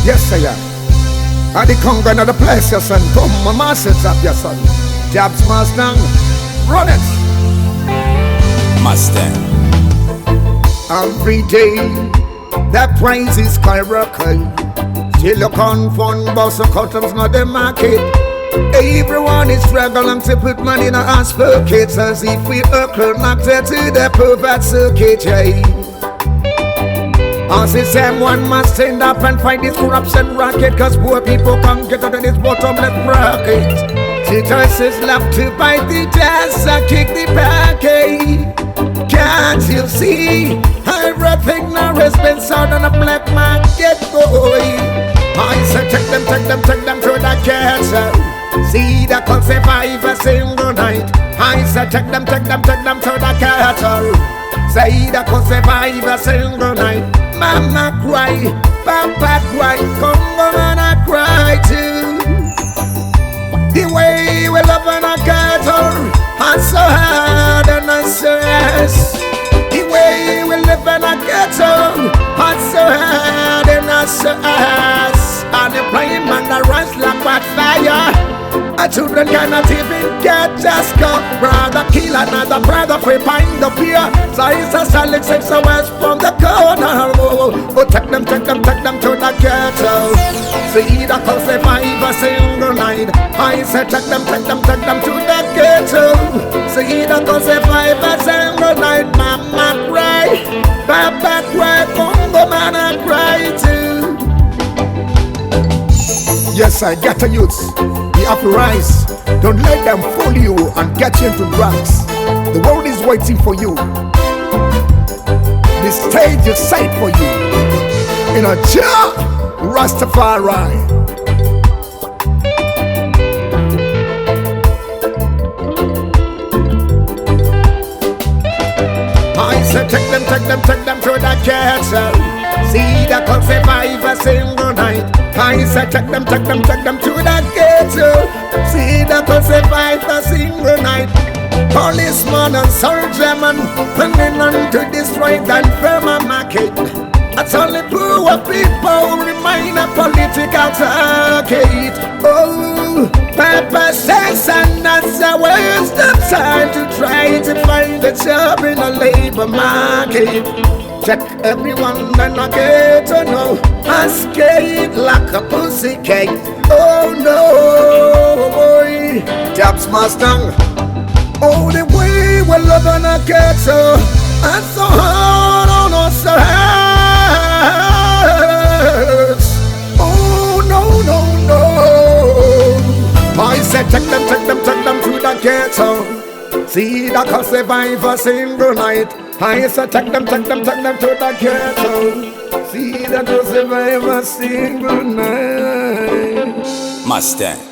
Yes, I am. And the Congo another place, your son. Come, my masters up, your son. Jobs Mustang, run it. Mustang. Every day, the price is skyrocket. Still look on fun, boss of customs, not the market. Everyone is struggling to put money in our pockets, as if we are connected to the pervert circuit, As the same one must stand up and fight this corruption racket, cause poor people can't get out of this bottomless bracket. Teachers love to bite the jazz and kick the packet. Can't you see? Everything now has been sold on a black market, boy. I said take them to the ghetto. See the cold survive a single night. I said take them to the ghetto. Say the cold survive a single night. Mama cry, Papa cry, Congo man I cry too. The way we love in a ghetto, and so hard and so yes. The way we live in a ghetto, and so hard and so yes. And the flame and the rise like what fire. Our children cannot even get just go. Brother kill another brother for find the fear. So it's a solid 6 hours from the corner. Oh, take them to the ghetto. See the cause survive a single night. I said take them to the ghetto. See the cause survive a single night. Mama cry, Papa cry, Congo man I cry too. Yes, I get a youths. You have to rise. Don't let them fool you and get you into drugs. The world is waiting for you. The stage is set for you. In a jar, Rastafari. I said take them to the ghetto. See the cold survive a single night. I said take them to the ghetto. See the cold survive a single night. Policeman and soldierman planning on to destroy that firm market. That's only poor people remain a political target. Oh, Papa says and that's a waste of time to try to find a job in a labor market. Check everyone and I get to know. I skate like a pussy cake. Oh no, boy. Jobs Mustang. Oh, the way we love in a ghetto. And so hard on us, so hard. Oh no. I said take them to the ghetto. See the cause survive a single night. I said take them to the ghetto. See that goes survive a single night. Mustang.